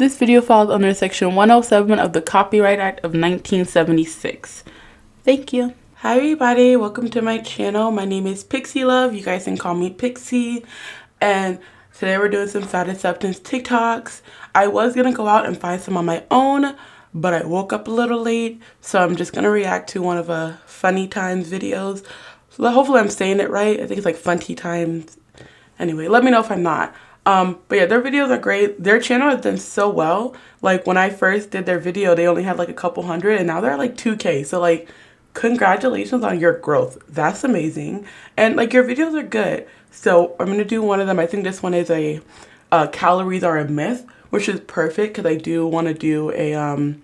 This video falls under Section 107 of the Copyright Act of 1976. Thank you. Hi everybody, welcome to my channel. My name is Pixie Love. You guys can call me Pixie. And today we're doing some fat acceptance TikToks. I was gonna go out and find some on my own, but I woke up a little late, so I'm just gonna react to one of Funny Times videos. So hopefully I'm saying it right. I think it's like Funty Times. Anyway, let me know if I'm not. But yeah, their videos are great. Their channel has done so well. Like when I first did their video, they only had like a couple hundred, and now they're like 2K. So like, congratulations on your growth. That's amazing. And like your videos are good. So I'm gonna do one of them. I think this one is a calories are a myth, which is perfect because I do want to do a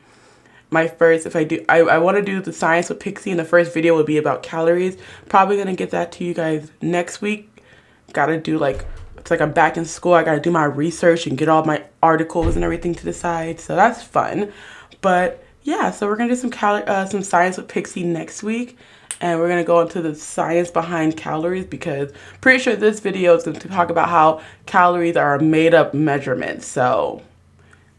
my first, I want to do the science with Pixie, and the first video would be about calories. Probably gonna get that to you guys next week. Gotta do like, it's like I'm back in school. I gotta do my research and get all my articles and everything to the side. So that's fun. But yeah, so we're gonna do some science with Pixie next week, and we're gonna go into the science behind calories, because pretty sure this video is going to talk about how calories are a made up measurement. So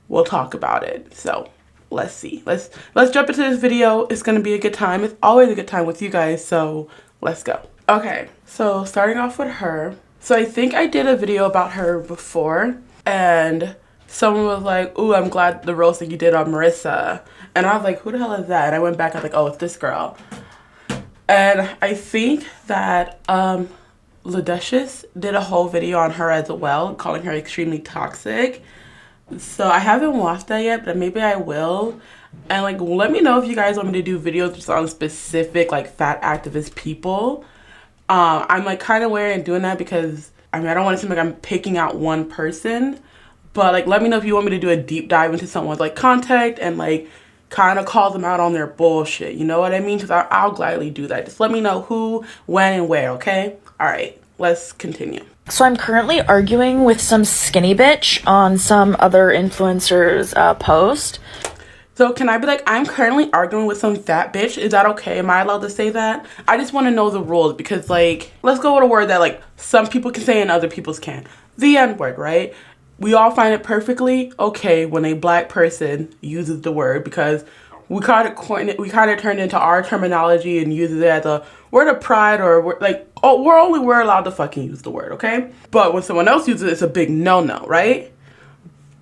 we'll talk about it. So let's see. Let's jump into this video. It's gonna be a good time. It's always a good time with you guys. So let's go. Okay, so starting off with her. So I think I did a video about her before, and someone was like, ooh, I'm glad the roast that you did on Marissa. And I was like, who the hell is that? And I went back, I was like, oh, it's this girl. And I think that Ladecious did a whole video on her as well, calling her extremely toxic. So I haven't watched that yet, but maybe I will. And like, let me know if you guys want me to do videos just on specific like fat activist people. I'm like kind of wary in doing that because I mean, I don't want to seem like I'm picking out one person, but like, let me know if you want me to do a deep dive into someone's like contact and like kind of call them out on their bullshit. You know what I mean? Because I'll gladly do that. Just let me know who, when, and where, okay? All right, let's continue. So I'm currently arguing with some skinny bitch on some other influencer's post. So can I be like, I'm currently arguing with some fat bitch? Is that okay? Am I allowed to say that? I just want to know the rules, because like, let's go with a word that like some people can say and other people's can't. The N-word, right? We all find it perfectly okay when a black person uses the word, because we kind of turned it into our terminology and uses it as a word of pride, or like, oh, we're allowed to fucking use the word, okay? But when someone else uses it, it's a big no-no, right?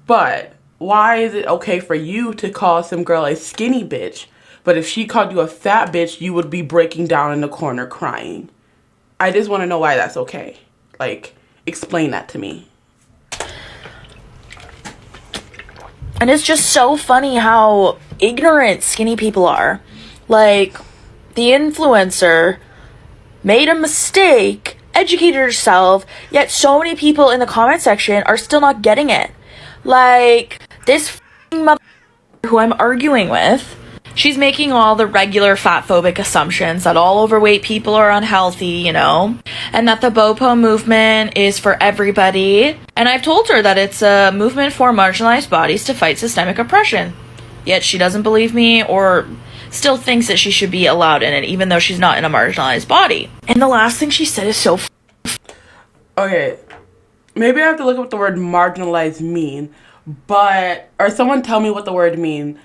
But why is it okay for you to call some girl a skinny bitch, but if she called you a fat bitch, you would be breaking down in the corner crying? I just want to know why that's okay. Like, explain that to me. And it's just so funny how ignorant skinny people are. Like, the influencer made a mistake, educated herself, yet so many people in the comment section are still not getting it. Like, this mother who I'm arguing with, she's making all the regular fat-phobic assumptions that all overweight people are unhealthy, you know, and that the BOPO movement is for everybody. And I've told her that it's a movement for marginalized bodies to fight systemic oppression. Yet she doesn't believe me, or still thinks that she should be allowed in it, even though she's not in a marginalized body. And the last thing she said is so okay, maybe I have to look up what the word marginalized mean, but, or someone tell me what the word mean.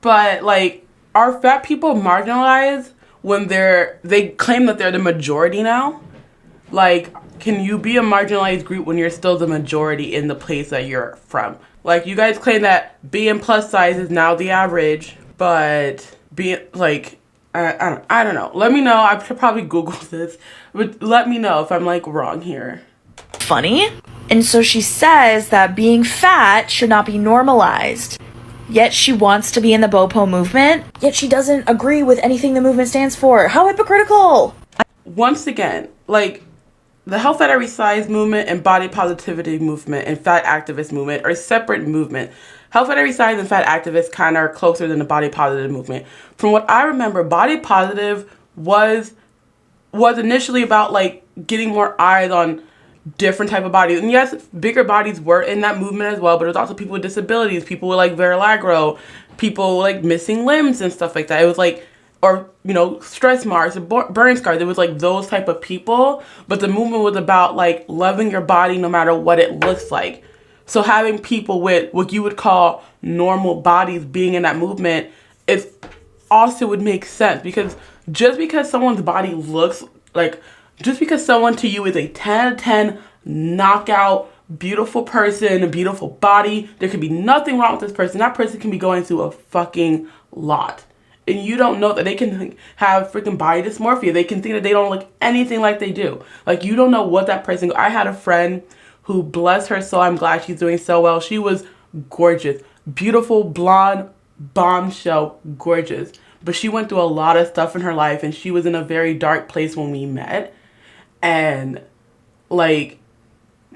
But like, are fat people marginalized when they claim that they're the majority now? Like, can you be a marginalized group when you're still the majority in the place that you're from? Like, you guys claim that being plus size is now the average, but being like, I don't know. Let me know. I should probably Google this, but let me know if I'm like wrong here. funny. And so she says that being fat should not be normalized. Yet she wants to be in the BOPO movement, yet she doesn't agree with anything the movement stands for. How hypocritical! Once again, like, the health at every size movement and body positivity movement and fat activist movement are separate movements. Health at every size and fat activists kind of are closer than the body positive movement. From what I remember, body positive was initially about like getting more eyes on different type of bodies. And yes, bigger bodies were in that movement as well, but it was also people with disabilities, people with like vitiligo, people like missing limbs and stuff like that. It was like, or, you know, stress marks, burn scars. It was like those type of people, but the movement was about like loving your body no matter what it looks like. So having people with what you would call normal bodies being in that movement is also would make sense, because just because someone's body looks like, just because someone to you is a 10 out of 10 knockout, beautiful person, a beautiful body, there could be nothing wrong with this person. That person can be going through a fucking lot. And you don't know that they can have freaking body dysmorphia. They can think that they don't look anything like they do. Like, you don't know what that person... I had a friend who, bless her soul, I'm glad she's doing so well. She was gorgeous. Beautiful, blonde, bombshell, gorgeous. But she went through a lot of stuff in her life, and she was in a very dark place when we met. And, like,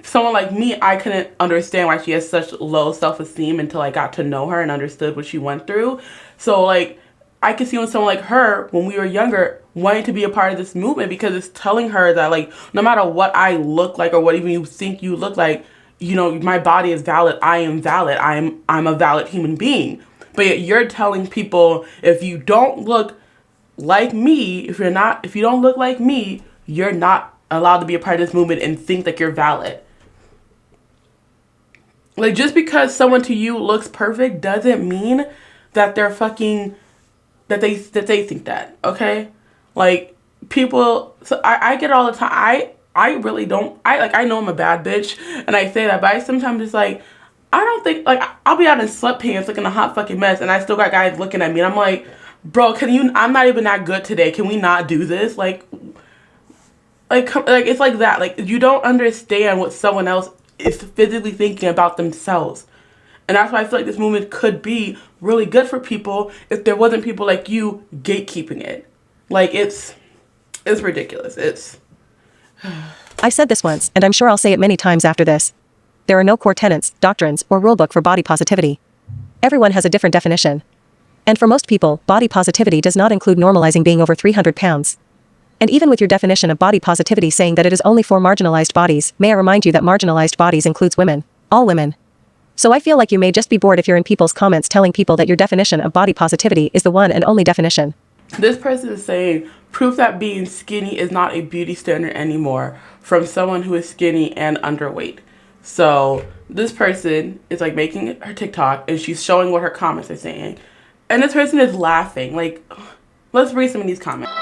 someone like me, I couldn't understand why she has such low self-esteem until I got to know her and understood what she went through. So, like, I could see when someone like her, when we were younger, wanting to be a part of this movement, because it's telling her that, like, no matter what I look like or what even you think you look like, you know, my body is valid. I am valid. I'm a valid human being. But yet you're telling people, if you don't look like me, if you don't look like me, you're not allowed to be a part of this movement and think that you're valid. Like, just because someone to you looks perfect doesn't mean that they're fucking... that they think that, okay? Like, people... So I get it all the time. I really don't... I know I'm a bad bitch, and I say that, but I sometimes just, like... I don't think... Like, I'll be out in sweatpants looking a hot fucking mess, and I still got guys looking at me, and I'm like, bro, can you... I'm not even that good today. Can we not do this? Like, it's like that. Like, you don't understand what someone else is physically thinking about themselves. And that's why I feel like this movement could be really good for people if there wasn't people like you gatekeeping it. Like, it's ridiculous. I've said this once, and I'm sure I'll say it many times after this. There are no core tenets, doctrines, or rulebook for body positivity. Everyone has a different definition. And for most people, body positivity does not include normalizing being over 300 pounds. And even with your definition of body positivity saying that it is only for marginalized bodies, may I remind you that marginalized bodies includes women. All women. So I feel like you may just be bored if you're in people's comments telling people that your definition of body positivity is the one and only definition. This person is saying proof that being skinny is not a beauty standard anymore from someone who is skinny and underweight. So this person is like making her TikTok and she's showing what her comments are saying. And this person is laughing. Like, let's read some of these comments.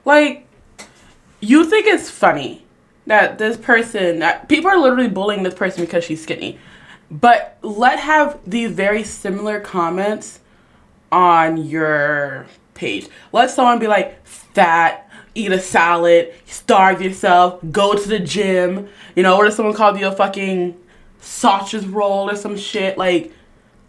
Like, you think it's funny that this person, that people are literally bullying this person because she's skinny. But let's have these very similar comments on your page. Let someone be like, fat, eat a salad, starve yourself, go to the gym. You know, what if someone called you a fucking sausage roll or some shit? Like,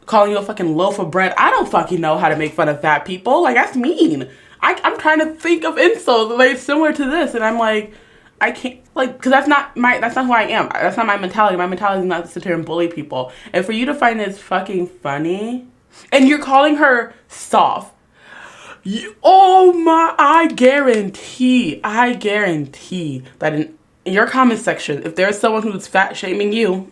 calling you a fucking loaf of bread. I don't fucking know how to make fun of fat people. Like, that's mean. I'm trying to think of insults like similar to this, and I'm like, I can't, like, because that's not who I am. That's not my mentality. My mentality is not to sit here and bully people. And for you to find this fucking funny, and you're calling her soft. I guarantee that in your comment section, if there's someone who's fat shaming you,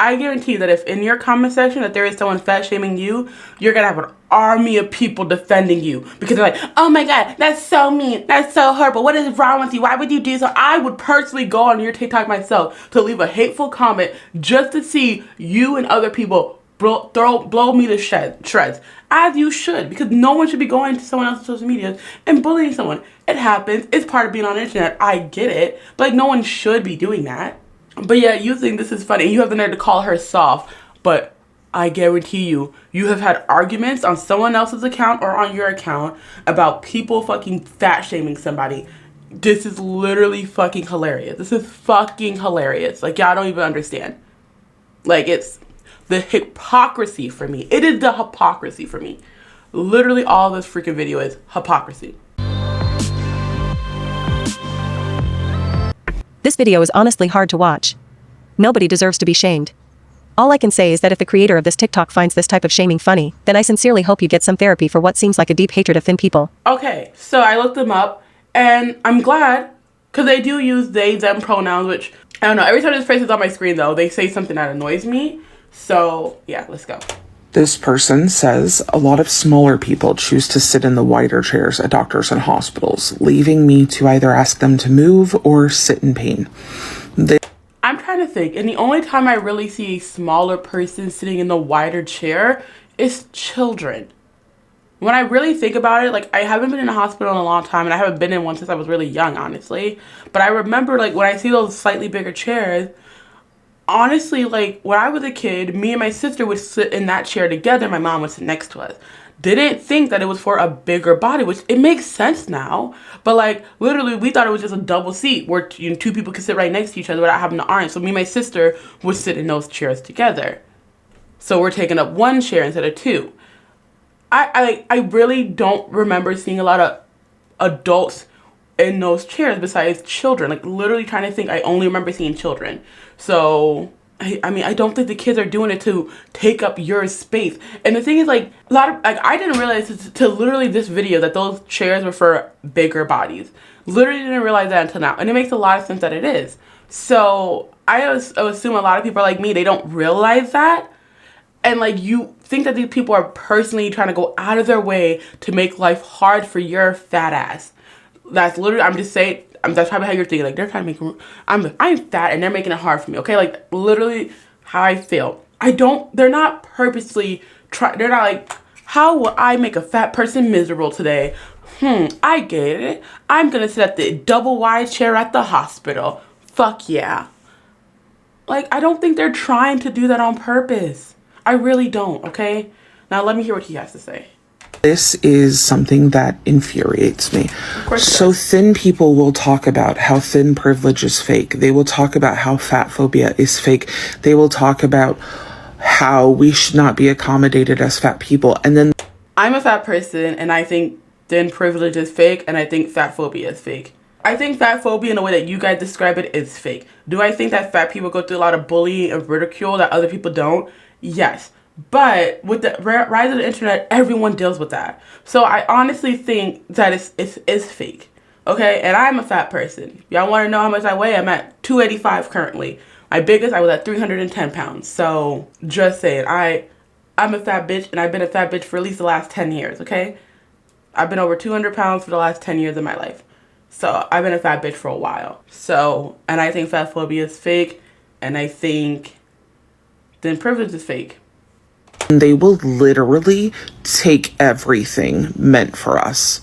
I guarantee that if in your comment section that there is someone fat shaming you, you're gonna have an army of people defending you because they're like, oh my god, that's so mean, that's so horrible, what is wrong with you, why would you do so? I would personally go on your TikTok myself to leave a hateful comment just to see you and other people blow me to shreds, as you should, because no one should be going to someone else's social media and bullying someone. It happens, it's part of being on the internet, I get it, but like, no one should be doing that. But yeah, you think this is funny. You have the nerve to call her soft. But I guarantee you have had arguments on someone else's account or on your account about people fucking fat shaming somebody. This is literally fucking hilarious. This is fucking hilarious. Like, y'all don't even understand. Like, it's the hypocrisy for me. It is the hypocrisy for me. Literally all this freaking video is hypocrisy. This video is honestly hard to watch. Nobody deserves to be shamed. All I can say is that if the creator of this TikTok finds this type of shaming funny, then I sincerely hope you get some therapy for what seems like a deep hatred of thin people. Okay, so I looked them up, and I'm glad, because they do use they, them pronouns, which, I don't know, every time this person is on my screen, though, they say something that annoys me. So, yeah, let's go. This person says a lot of smaller people choose to sit in the wider chairs at doctors and hospitals, leaving me to either ask them to move or sit in pain. I'm trying to think, and the only time I really see a smaller person sitting in the wider chair is children. When I really think about it, like, I haven't been in a hospital in a long time, and I haven't been in one since I was really young, honestly. But I remember, like, when I see those slightly bigger chairs, honestly, like, when I was a kid, me and my sister would sit in that chair together. My mom would sit next to us. Didn't think that it was for a bigger body, which it makes sense now. But, like, literally, we thought it was just a double seat where two people could sit right next to each other without having to arm. So me and my sister would sit in those chairs together. So we're taking up one chair instead of two. I really don't remember seeing a lot of adults in those chairs besides children. Like, literally trying to think, I only remember seeing children. So I mean, I don't think the kids are doing it to take up your space. And the thing is, like, a lot of, like, I didn't realize to literally this video that those chairs were for bigger bodies. Literally didn't realize that until now. And it makes a lot of sense that it is. So I assume a lot of people are like me, they don't realize that. And, like, you think that these people are personally trying to go out of their way to make life hard for your fat ass. That's literally, I'm just saying, that's probably how you're thinking. Like, they're trying to make, I'm fat and they're making it hard for me. Okay, like, literally how I feel. They're not purposely they're not like, how will I make a fat person miserable today? I get it. I'm gonna sit at the double wide chair at the hospital. Fuck yeah. Like, I don't think they're trying to do that on purpose. I really don't, okay? Now let me hear what he has to say. This is something that infuriates me. So thin people will talk about how thin privilege is fake. They will talk about how fat phobia is fake. They will talk about how we should not be accommodated as fat people. And then I'm a fat person, and I think thin privilege is fake, and I think fat phobia is fake. I think fat phobia in the way that you guys describe it is fake. Do I think that fat people go through a lot of bullying and ridicule that other people don't? Yes. But with the rise of the internet, everyone deals with that. So I honestly think that it's fake. Okay? And I'm a fat person. Y'all want to know how much I weigh? I'm at 285 currently. My biggest, I was at 310 pounds. So just saying, I'm a fat bitch, and I've been a fat bitch for at least the last 10 years, okay? I've been over 200 pounds for the last 10 years of my life. So I've been a fat bitch for a while. So, and I think fat phobia is fake, and I think thin privilege is fake. they will literally take everything meant for us.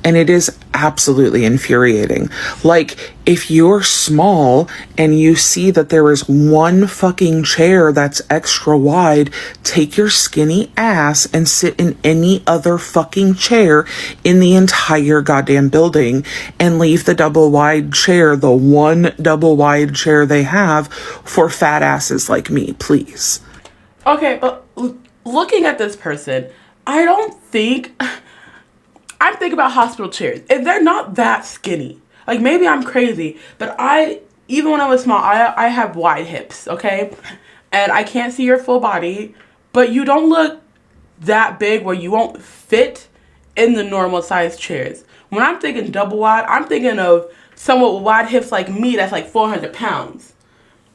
And it is absolutely infuriating. Like, if you're small and you see that there is one fucking chair that's extra wide, take your skinny ass and sit in any other fucking chair in the entire goddamn building and leave the double wide chair, the one double wide chair they have, for fat asses like me, please. Okay, but looking at this person, I'm thinking about hospital chairs. If they're not that skinny, like, maybe I'm crazy, but even when I was small, I have wide hips, okay? And I can't see your full body, but you don't look that big where you won't fit in the normal size chairs. When I'm thinking double wide, I'm thinking of someone with wide hips like me that's like 400 pounds.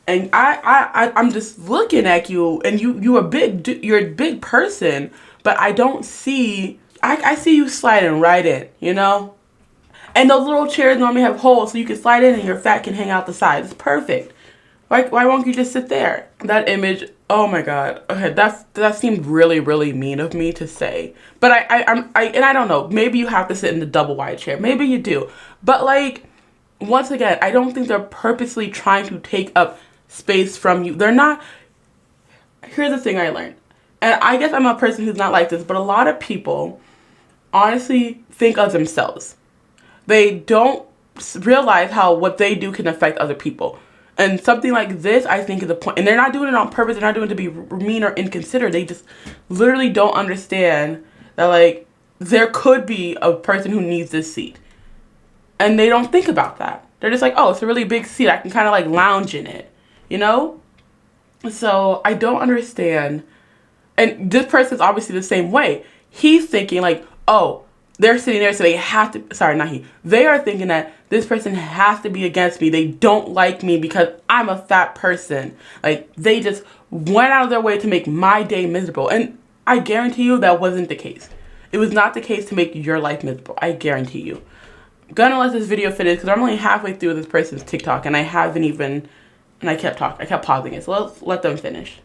And I'm just looking at you, and you're a big person, but I don't see... I see you sliding right in, you know? And those little chairs normally have holes so you can slide in and your fat can hang out the sides. It's perfect. Why won't you just sit there? That image, oh my God. Okay, that seemed really, really mean of me to say. But I don't know. Maybe you have to sit in the double wide chair. Maybe you do. But, like, once again, I don't think they're purposely trying to take up space from you. They're not. Here's the thing I learned. And I guess I'm a person who's not like this, but a lot of people honestly think of themselves. They don't realize how what they do can affect other people. And something like this, I think, is the point. And they're not doing it on purpose. They're not doing it to be mean or inconsiderate. They just literally don't understand that, like, there could be a person who needs this seat. And they don't think about that. They're just like, oh, it's a really big seat. I can kind of, like, lounge in it, you know? So I don't understand. And this person's obviously the same way. He's thinking, like, oh, they're sitting there, so they have to, sorry, not he. They are thinking that this person has to be against me. They don't like me because I'm a fat person. Like, they just went out of their way to make my day miserable. And I guarantee you that wasn't the case. It was not the case to make your life miserable. I guarantee you. I'm gonna let this video finish because I'm only halfway through this person's TikTok and I haven't even, and I kept pausing it. So let's let them finish.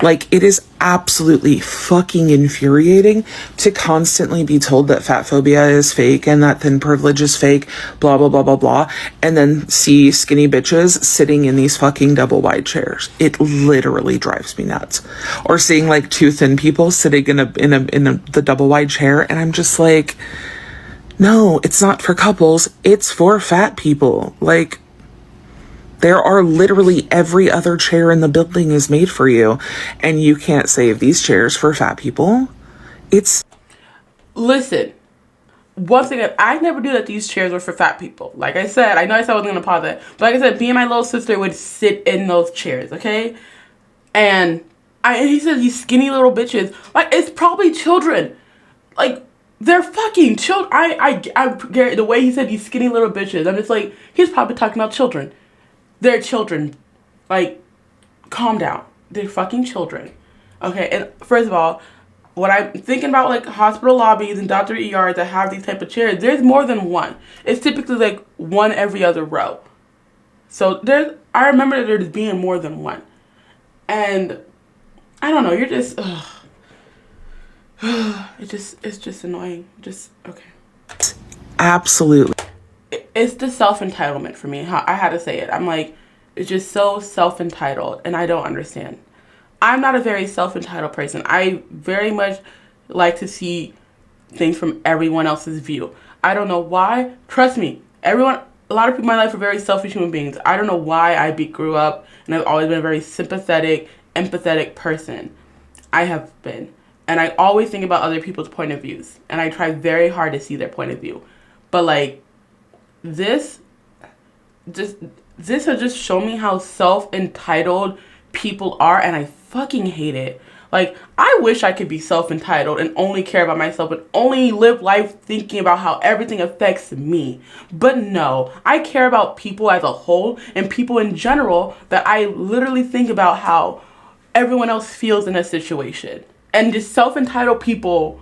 Like, it is absolutely fucking infuriating to constantly be told that fat phobia is fake and that thin privilege is fake, blah, blah, blah, blah, blah, and then see skinny bitches sitting in these fucking double wide chairs. It literally drives me nuts. Or seeing, like, two thin people sitting in the double wide chair, and I'm just like, no, it's not for couples, it's for fat people. Like, there are literally every other chair in the building is made for you, and you can't save these chairs for fat people. Listen, one thing that I never knew that these chairs were for fat people. Like I said, I know I said I wasn't going to pause it, but like I said, me and my little sister would sit in those chairs, okay? And he said these skinny little bitches, like, it's probably children. Like, they're fucking children. I the way he said these skinny little bitches, I'm just like, he's probably talking about children. They're children. Like, calm down. They're fucking children. Okay, and first of all, when I'm thinking about, like, hospital lobbies and doctor ERs that have these type of chairs, there's more than one. It's typically, like, one every other row. So, I remember there just being more than one. And, I don't know, you're just, it's just annoying. Just, okay. Absolutely. It's the self-entitlement for me. I had to say it. I'm like, it's just so self-entitled, and I don't understand. I'm not a very self-entitled person. I very much like to see things from everyone else's view. I don't know why. Trust me, a lot of people in my life are very selfish human beings. I don't know why I grew up, and I've always been a very sympathetic, empathetic person. I have been. And I always think about other people's point of views, and I try very hard to see their point of view. But, like, this has just shown me how self-entitled people are, and I fucking hate it. Like, I wish I could be self-entitled and only care about myself and only live life thinking about how everything affects me. But no, I care about people as a whole and people in general, that I literally think about how everyone else feels in a situation. And just self-entitled people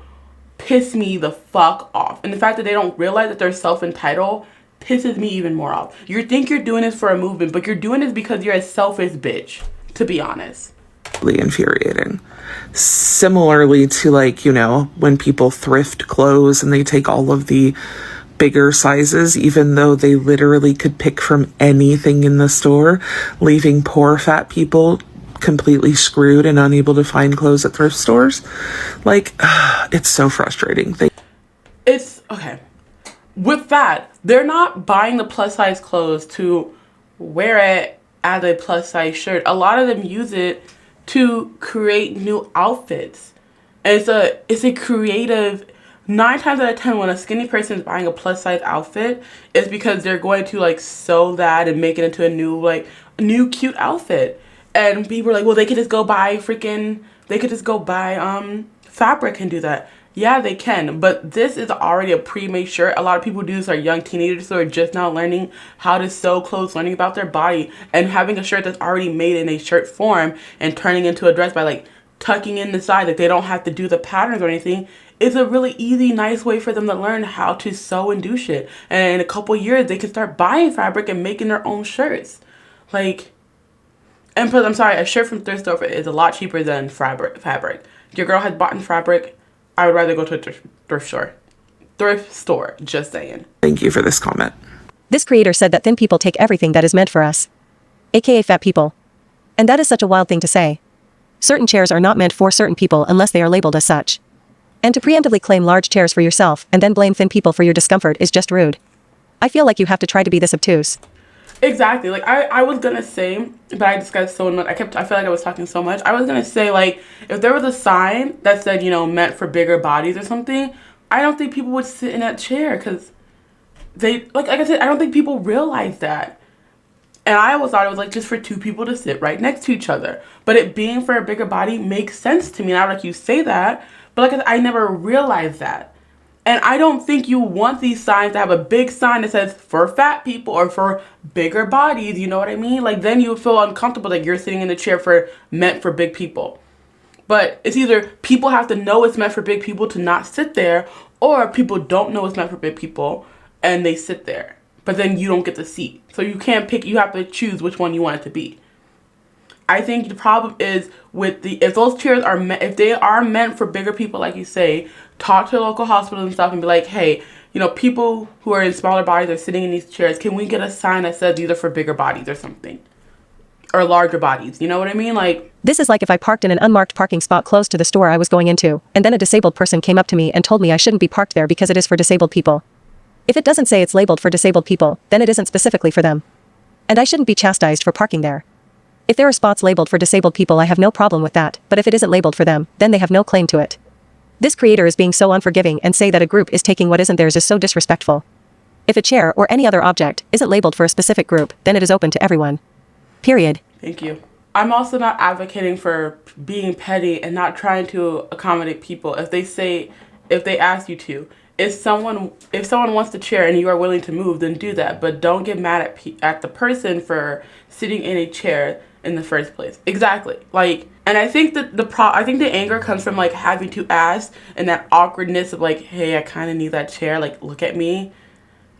piss me the fuck off. And the fact that they don't realize that they're self-entitled pisses me even more off. You think you're doing this for a movement, but you're doing this because you're a selfish bitch, to be honest. Really infuriating. Similarly to, like, you know, when people thrift clothes and they take all of the bigger sizes, even though they literally could pick from anything in the store, leaving poor fat people completely screwed and unable to find clothes at thrift stores. Like, it's so frustrating. It's okay. With that, they're not buying the plus size clothes to wear it as a plus size shirt. A lot of them use it to create new outfits. And it's a creative, 9 times out of 10 when a skinny person is buying a plus size outfit, it's because they're going to, like, sew that and make it into a new cute outfit. And people are like, well, they could just go buy fabric and do that. Yeah, they can, but this is already a pre-made shirt. A lot of people do this are young teenagers who are just now learning how to sew clothes, learning about their body, and having a shirt that's already made in a shirt form and turning into a dress by, like, tucking in the side, that they don't have to do the patterns or anything. It's a really easy, nice way for them to learn how to sew and do shit. And in a couple years, they can start buying fabric and making their own shirts. Like, and plus, I'm sorry, a shirt from thrift store is a lot cheaper than fabric. Your girl has bought in fabric. I would rather go to a thrift store. Thrift store, just saying. Thank you for this comment. This creator said that thin people take everything that is meant for us, aka fat people. And that is such a wild thing to say. Certain chairs are not meant for certain people unless they are labeled as such. And to preemptively claim large chairs for yourself and then blame thin people for your discomfort is just rude. I feel like you have to try to be this obtuse. Exactly. Like, I was gonna say, but I just got so much. I feel like I was talking so much. I was gonna say, like, if there was a sign that said, you know, meant for bigger bodies or something, I don't think people would sit in that chair because they, like I said, I don't think people realize that. And I always thought it was, like, just for two people to sit right next to each other. But it being for a bigger body makes sense to me. Now, like, you say that, but like I never realized that. And I don't think you want these signs to have a big sign that says for fat people or for bigger bodies, you know what I mean? Like, then you feel uncomfortable that you're sitting in the chair meant for big people. But it's either people have to know it's meant for big people to not sit there, or people don't know it's meant for big people and they sit there. But then you don't get the seat. So you can't pick, you have to choose which one you want it to be. I think the problem is with if those chairs are if they are meant for bigger people, like you say, talk to the local hospitals and stuff and be like, hey, you know, people who are in smaller bodies are sitting in these chairs. Can we get a sign that says these are for bigger bodies or something? Or larger bodies, you know what I mean? Like, This is like if I parked in an unmarked parking spot close to the store I was going into, and then a disabled person came up to me and told me I shouldn't be parked there because it is for disabled people. If it doesn't say it's labeled for disabled people, then it isn't specifically for them. And I shouldn't be chastised for parking there. If there are spots labeled for disabled people, I have no problem with that, but if it isn't labeled for them, then they have no claim to it. This creator is being so unforgiving and say that a group is taking what isn't theirs is so disrespectful. If a chair or any other object isn't labeled for a specific group, then it is open to everyone. Period. Thank you. I'm also not advocating for being petty and not trying to accommodate people. If they ask you to, if someone wants the chair and you are willing to move, then do that. But don't get mad at the person for sitting in a chair in the first place. Exactly. Like, and I think that I think the anger comes from like having to ask and that awkwardness of like, hey, I kind of need that chair. Like, look at me.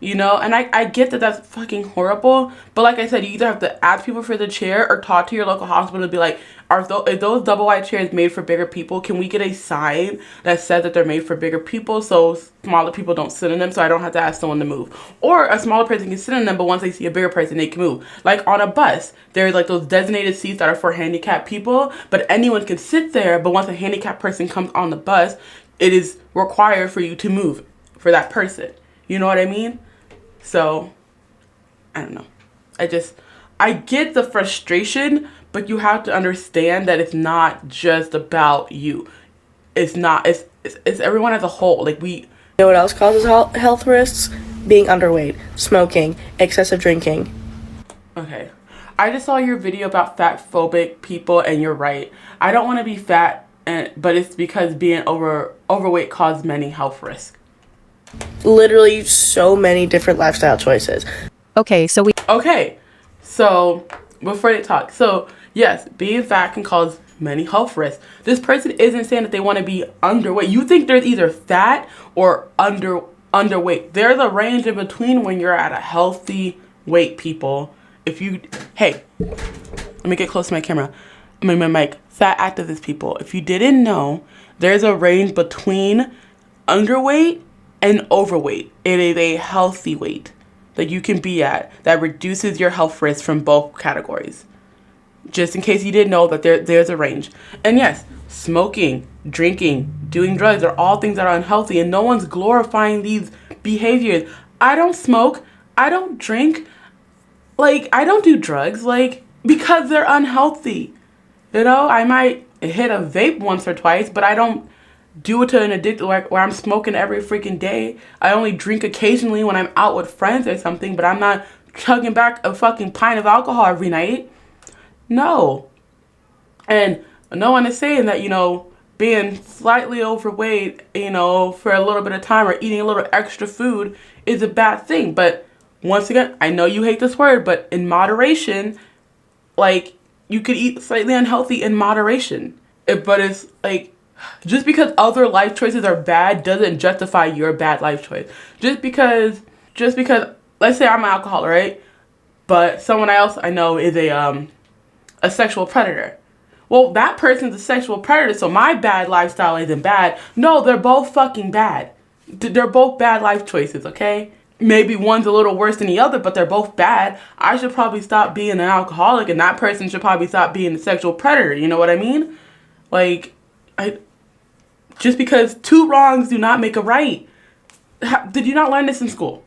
You know, and I get that that's fucking horrible, but like I said, you either have to ask people for the chair or talk to your local hospital and be like, are those double wide chairs made for bigger people? Can we get a sign that says that they're made for bigger people so smaller people don't sit in them, so I don't have to ask someone to move? Or a smaller person can sit in them, but once they see a bigger person, they can move. Like on a bus, there's like those designated seats that are for handicapped people, but anyone can sit there, but once a handicapped person comes on the bus, it is required for you to move for that person. You know what I mean? So, I don't know. I get the frustration, but you have to understand that it's not just about you. It's everyone as a whole. Like, You know what else causes health risks? Being underweight, smoking, excessive drinking. Okay. I just saw your video about fat phobic people, and you're right. I don't want to be fat, but it's because being overweight causes many health risks. Literally so many different lifestyle choices. Okay, so before they talk, so yes, being fat can cause many health risks. This person isn't saying that they want to be underweight. You think there's either fat or underweight. There's a range in between when you're at a healthy weight, people. Hey, let me get close to my camera. My mic. Fat activist people. If you didn't know, there's a range between underweight and overweight. It is a healthy weight that you can be at that reduces your health risk from both categories. Just in case you didn't know that there's a range. And yes, smoking, drinking, doing drugs are all things that are unhealthy, and no one's glorifying these behaviors. I don't smoke, I don't drink, like, I don't do drugs, like, because they're unhealthy. You know, I might hit a vape once or twice, but I don't do it to an addiction where I'm smoking every freaking day. I only drink occasionally when I'm out with friends or something, but I'm not chugging back a fucking pint of alcohol every night. No. And no one is saying that, you know, being slightly overweight, you know, for a little bit of time or eating a little extra food is a bad thing. But once again, I know you hate this word, but in moderation, like, you could eat slightly unhealthy in moderation. But it's like, just because other life choices are bad doesn't justify your bad life choice. Just because, let's say I'm an alcoholic, right? But someone else I know is a sexual predator. Well, that person's a sexual predator, so my bad lifestyle isn't bad. No, they're both fucking bad. They're both bad life choices, okay? Maybe one's a little worse than the other, but they're both bad. I should probably stop being an alcoholic, and that person should probably stop being a sexual predator. You know what I mean? Like, just because two wrongs do not make a right. Did you not learn this in school?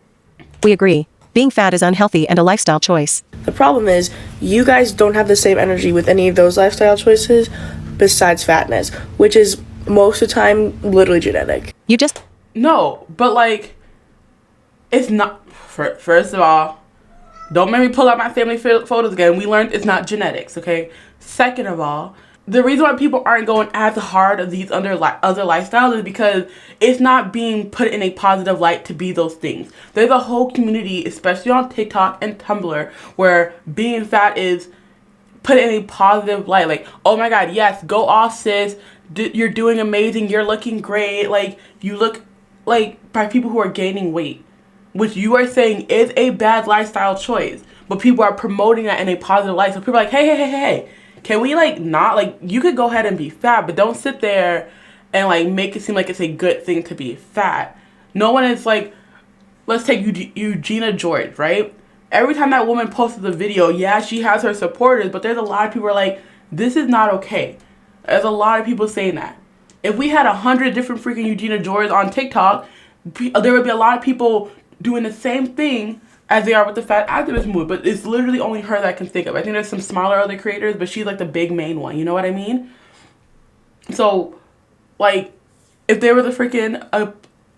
we agree. Being fat is unhealthy and a lifestyle choice. The problem is, you guys don't have the same energy with any of those lifestyle choices besides fatness, which is most of the time literally genetic. You just... No, but like, it's not... First of all, don't make me pull out my family photos again. We learned it's not genetics, okay? Second of all, the reason why people aren't going as hard of these other lifestyles is because it's not being put in a positive light to be those things. There's a whole community, especially on TikTok and Tumblr, where being fat is put in a positive light. Like, oh my god, yes, go off, sis. You're doing amazing. You're looking great. Like, you look like by people who are gaining weight, which you are saying is a bad lifestyle choice. But people are promoting that in a positive light. So people are like, hey. Can we, like, not, like, you could go ahead and be fat, but don't sit there and, like, make it seem like it's a good thing to be fat. No one is, like, let's take Eugenia George, right? Every time that woman posted a video, yeah, she has her supporters, but there's a lot of people who are like, this is not okay. There's a lot of people saying that. If we had 100 different freaking Eugenia George on TikTok, there would be a lot of people doing the same thing as they are with the fat activist movement, but it's literally only her that I can think of. I think there's some smaller other creators, but she's like the big main one, you know what I mean? So, like, if there was a freaking,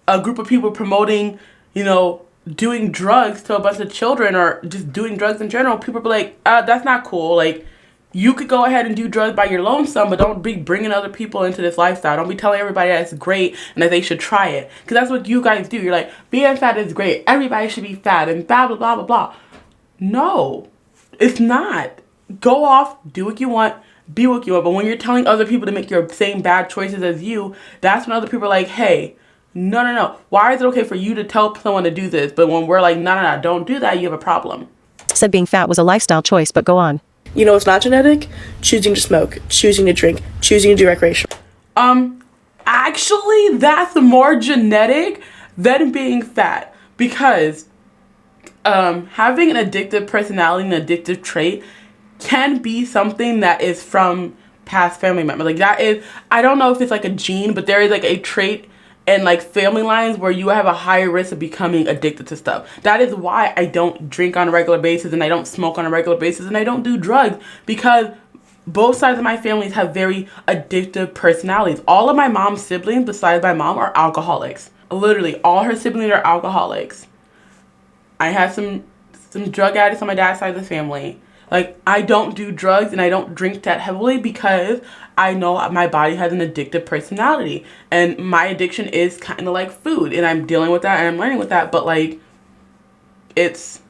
a group of people promoting, you know, doing drugs to a bunch of children or just doing drugs in general, people be like, that's not cool. Like, you could go ahead and do drugs by your lonesome, but don't be bringing other people into this lifestyle. Don't be telling everybody that it's great and that they should try it. Because that's what you guys do. You're like, being fat is great. Everybody should be fat and blah, blah, blah, blah, blah. No, it's not. Go off, do what you want, be what you want. But when you're telling other people to make your same bad choices as you, that's when other people are like, hey, no. Why is it okay for you to tell someone to do this? But when we're like, no, don't do that, you have a problem. Said being fat was a lifestyle choice, but go on. You know, it's not genetic. Choosing to smoke, choosing to drink, choosing to do recreational. Actually, that's more genetic than being fat, because having an addictive personality, an addictive trait, can be something that is from past family members. Like, that is, I don't know if it's like a gene, but there is like a trait and like family lines where you have a higher risk of becoming addicted to stuff. That is why I don't drink on a regular basis, and I don't smoke on a regular basis, and I don't do drugs, because both sides of my families have very addictive personalities. All of my mom's siblings, besides my mom, are alcoholics. Literally, all her siblings are alcoholics. I have some drug addicts on my dad's side of the family. Like, I don't do drugs and I don't drink that heavily because I know my body has an addictive personality. And my addiction is kind of like food. And I'm dealing with that and I'm learning with that. But, like, it's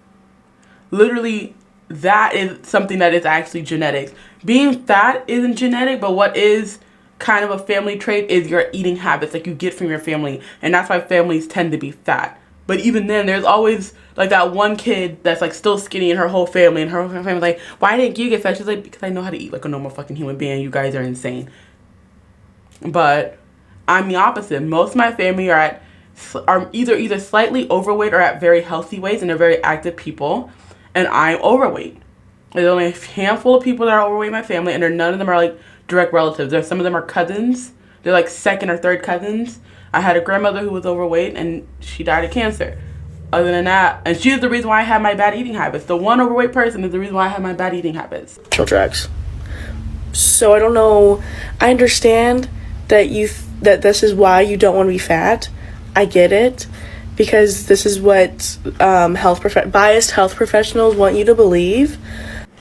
literally, that is something that is actually genetics. Being fat isn't genetic, but what is kind of a family trait is your eating habits, like you get from your family. And that's why families tend to be fat. But even then, there's always like that one kid that's like still skinny in her whole family, and her whole family's like, why didn't you get fat? She's like, because I know how to eat like a normal fucking human being. You guys are insane. But I'm the opposite. Most of my family are either slightly overweight or at very healthy weights, and they're very active people. And I'm overweight. There's only a handful of people that are overweight in my family, and none of them are like direct relatives. Some of them are cousins. They're like second or third cousins. I had a grandmother who was overweight, and she died of cancer. Other than that, and she's the reason why I have my bad eating habits. The one overweight person is the reason why I have my bad eating habits. Drugs. So I don't know. I understand that this is why you don't want to be fat. I get it, because this is what biased health professionals want you to believe.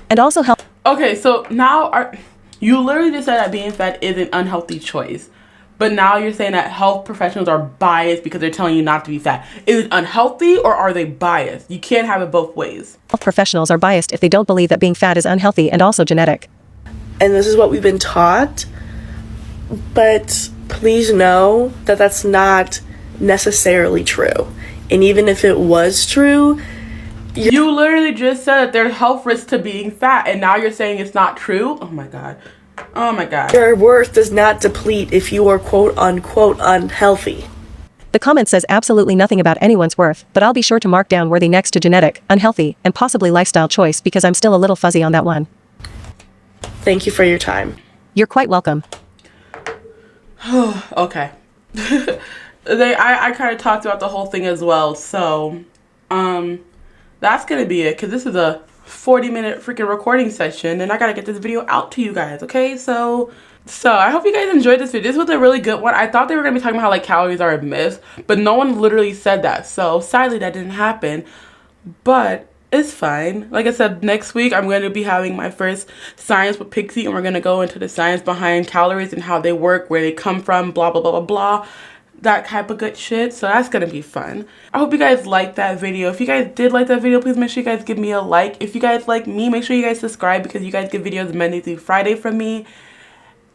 And also health. Okay, so now you literally just said that being fat is an unhealthy choice. But now you're saying that health professionals are biased because they're telling you not to be fat. Is it unhealthy or are they biased? You can't have it both ways. Health professionals are biased if they don't believe that being fat is unhealthy and also genetic. And this is what we've been taught. But please know that that's not necessarily true. And even if it was true, you literally just said that there's health risks to being fat, and now you're saying it's not true? Oh my god. Oh my god. Your worth does not deplete if you are quote unquote unhealthy. The comment says absolutely nothing about anyone's worth, but I'll be sure to mark down worthy next to genetic, unhealthy, and possibly lifestyle choice because I'm still a little fuzzy on that one. Thank you for your time. You're quite welcome. Okay. I kind of talked about the whole thing as well, so that's gonna be it, because this is a 40-minute freaking recording session, and I gotta get this video out to you guys, okay? So I hope you guys enjoyed this video. This was a really good one. I thought they were gonna be talking about how like calories are a myth, but no one literally said that, so sadly that didn't happen. But it's fine. Like I said, next week I'm going to be having my first science with Pixie, and we're going to go into the science behind calories and how they work, where they come from, blah, blah, blah, blah, blah. That type of good shit. So that's going to be fun. I hope you guys liked that video. If you guys did like that video, please make sure you guys give me a like. If you guys like me, make sure you guys subscribe, because you guys get videos Monday through Friday from me.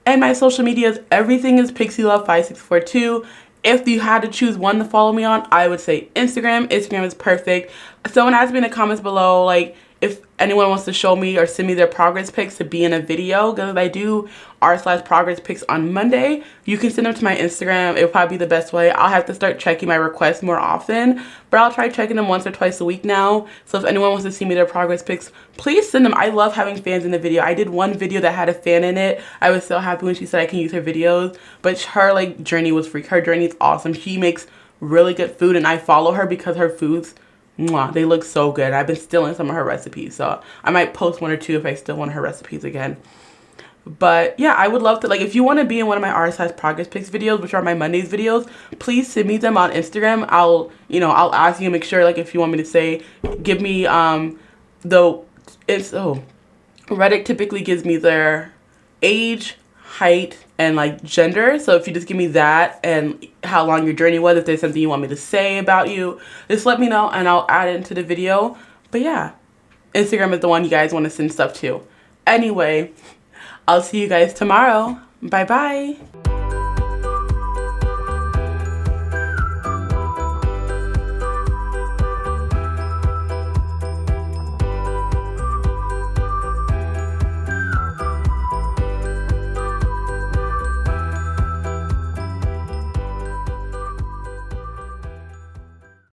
And my social medias, everything is PixieLove5642. If you had to choose one to follow me on, I would say Instagram. Instagram is perfect. Someone asked me in the comments below, like, if anyone wants to show me or send me their progress pics to be in a video, because I do r/progress pics on Monday. You can send them to my Instagram. It'll probably be the best way. I'll have to start checking my requests more often, but I'll try checking them once or twice a week now. So if anyone wants to see me their progress pics, please send them. I love having fans in the video. I did one video that had a fan in it. I was so happy when she said I can use her videos, but her like journey was freak. Her journey is awesome. She makes really good food, and I follow her because her foods, mwah, they look so good. I've been stealing some of her recipes, so I might post one or two if I steal one of her recipes again. But yeah, I would love to, like, if you want to be in one of my R-size progress pics videos, which are my Mondays videos, please send me them on Instagram. I'll ask you, make sure, like, if you want me to say, give me Reddit typically gives me their age, height, and like gender. So if you just give me that and how long your journey was, if there's something you want me to say about you, just let me know and I'll add it into the video. But yeah, Instagram is the one you guys want to send stuff to. Anyway, I'll see you guys tomorrow. Bye bye.